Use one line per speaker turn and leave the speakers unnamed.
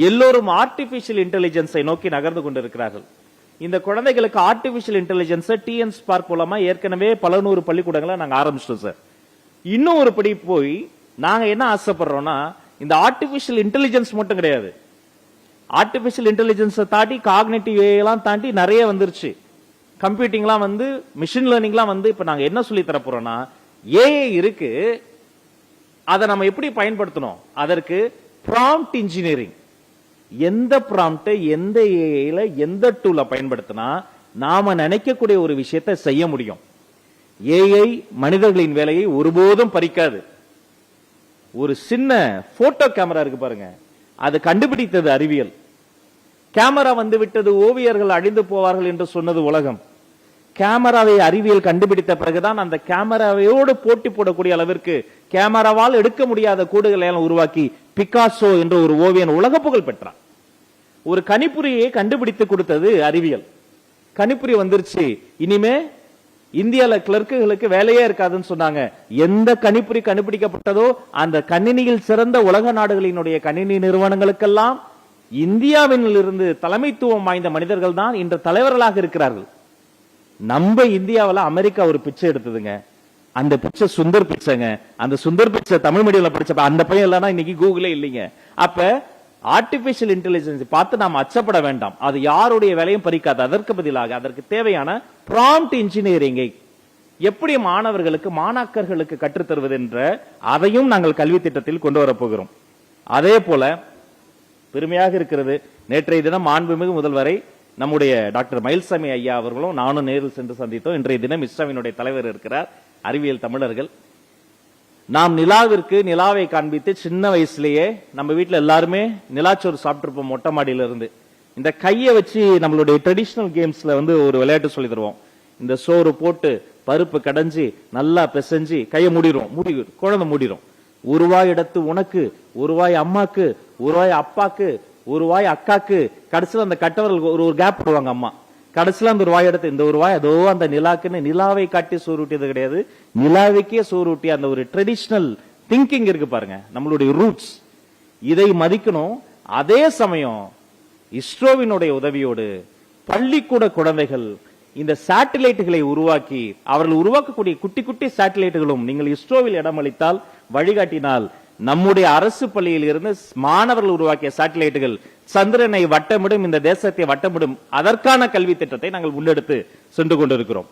எல்லோரும் ஆர்டிபிஷியல் இன்டெலிஜென்ஸை நோக்கி நகர்ந்து கொண்டிருக்கிறார்கள். இந்த குழந்தைகளுக்கு ஆர்டிபிஷியல் இன்டெலிஜென்ஸ் டிஎன் ஸ்பார்க் மூலமா ஏற்கனவே பல நூறு பள்ளிக்கூடங்களை நாங்க ஆரம்பிச்சிட்டோம் சார். இன்னும் ஒரு படி போய் நாங்க என்ன ஆசைப்படுறோம்னா, இந்த ஆர்டிபிஷியல் இன்டெலிஜென்ஸ் மட்டும் கிடையாது, ஆர்டிபிஷியல் இன்டெலிஜென்ஸ் தாண்டி காக்னிட்டிவ் எல்லாம் தாண்டி நிறைய வந்துருச்சு. கம்ப்யூட்டிங்லாம் வந்து, மிஷின் லேர்னிங்லாம் வந்து, இப்ப நாங்க என்ன சொல்லி தர போறோம்னா, ஏஐ இருக்கு, அதை நம்ம எப்படி பயன்படுத்தணும், அதற்கு ப்ராம்ப்ட் இன்ஜினியரிங், எந்த ப்ராம்ப்ட் எந்த ஏஐல எந்த டூலை பயன்படுத்தினா நாம நினைக்கக்கூடிய ஒரு விஷயத்தை செய்ய முடியும். ஏஐ மனிதர்களின் வேலையை ஒருபோதும் பறிக்காது. ஒரு சின்ன போட்டோ கேமரா இருக்கு பாருங்க, அது கண்டுபிடித்தது அறிவியல். கேமரா வந்து விட்டது, ஓவியர்கள் அழிந்து போவார்கள் என்று சொன்னது உலகம். கேமராவை அறிவியல் கண்டுபிடித்த பிறகுதான் அந்த கேமராவையோடு போட்டி போடக்கூடிய அளவிற்கு கேமராவால் எடுக்க முடியாத கூடுகளை உருவாக்கி பிகாசோ என்ற ஒரு ஓவியன் உலக புகழ் பெற்றான். ஒரு கணிப்பொறியை கண்டுபிடித்து கொடுத்தது அறிவியல். கணிப்பொறி வந்துருச்சு, இனிமே இந்தியால கிளர்க்குகளுக்கு வேலையே இருக்காதுன்னு சொன்னாங்க. எந்த கணிப்பொறி கண்டுபிடிக்கப்பட்டதோ அந்த கணினியில் சிறந்த உலக நாடுகளினுடைய கணினி நிறுவனங்களுக்கெல்லாம் இந்தியாவில் இருந்து தலைமைத்துவம் வாய்ந்த மனிதர்கள் தான் இன்று தலைவர்களாக இருக்கிறார்கள். நம்ம இந்தியாவில் அமெரிக்கா ஒரு பிச்சை எடுத்ததுங்க, அந்த பிச்சை சுந்தர் பிச்சைங்க. அந்த சுந்தர் பிச்சை தமிழ் மீடியம்ல படிச்ச அந்த பையன் இல்லைன்னா இன்னைக்கு கூகுளே இல்லைங்க. அப்ப ஆர்டிபிஷியல் இன்டெலிஜென்ஸ் பார்த்து நாம் அச்சப்பட வேண்டாம், அது யாருடைய வேலையும் பறிக்காது. அதற்கு பதிலாக அதற்கு தேவையான ப்ராம்ப்ட் இன்ஜினியரிங்கை எப்படி மாணவர்களுக்கு மாணாக்கர்களுக்கு கற்றுத்தருவது என்ற அதையும் நாங்கள் கல்வி திட்டத்தில் கொண்டு வரப்போகிறோம். அதே போல பெருமையாக இருக்கிறது, நேற்றைய தினம் மாண்புமிகு முதல்வரை நம்முடைய டாக்டர் மயில்சாமி ஐயா அவர்களும் நானும் நேரில் சென்று சந்தித்தோம். இன்றைய தினம் இஸ்ராவினுடைய தலைவர் இருக்கிறார், அறிவியல் தமிழர்கள். நாம் நிலாவிற்கு நிலாவை காண்பித்து சின்ன வயசுலயே நம்ம வீட்டுல எல்லாருமே நிலாச்சோறு சாப்பிட்டுருப்போம் மொட்டை மாடியில இருந்து. இந்த கையை வச்சு நம்மளுடைய ட்ரெடிஷனல் கேம்ஸ்ல வந்து ஒரு விளையாட்டு சொல்லி தருவோம். இந்த சோறு போட்டு பருப்பு கடைஞ்சி நல்லா பிசைஞ்சு கையை மூடிடும், குழந்தை மூடிடும். ஒரு வாய் எடுத்து உனக்கு, ஒரு வாய் அம்மாக்கு, ஒரு வாய் அப்பாக்கு, ஒரு வாய் அக்காக்கு, கடைசியில் அந்த கட்டவர்கள் ஒரு கேப் போடுவாங்க அம்மா. கடைசியில் அந்த ஒரு வாய் எடுத்து இந்த ஒரு வாய் அதோ அந்த நிலாக்குன்னு நிலாவை காட்டி சோறு ஊட்டியது கிடையாது, நிலாவைக்கே சோறு ஊட்டிய அந்த ஒரு ட்ரெடிஷனல் திங்கிங் இருக்கு பாருங்க, நம்மளுடைய ரூட்ஸ். இதை மதிக்கணும். அதே சமயம் இஸ்ரோவினுடைய உதவியோடு பள்ளிக்கூட குழந்தைகள் இந்த சேட்டலைட்டுகளை உருவாக்கி, அவர்கள் உருவாக்கக்கூடிய குட்டி குட்டி சேட்டலைட்டுகளும் நீங்கள் இஸ்ரோவில் இடமளித்தால் வழிகாட்டினால் நம்முடைய அரசு பள்ளியில் இருந்து மாணவர்கள் உருவாக்கிய சேட்டலைட்டுகள் சந்திரனை வட்டமிடும், இந்த தேசத்தை வட்டமிடும். அதற்கான கல்வி திட்டத்தை நாங்கள் முன்னெடுத்து சென்று கொண்டிருக்கிறோம்.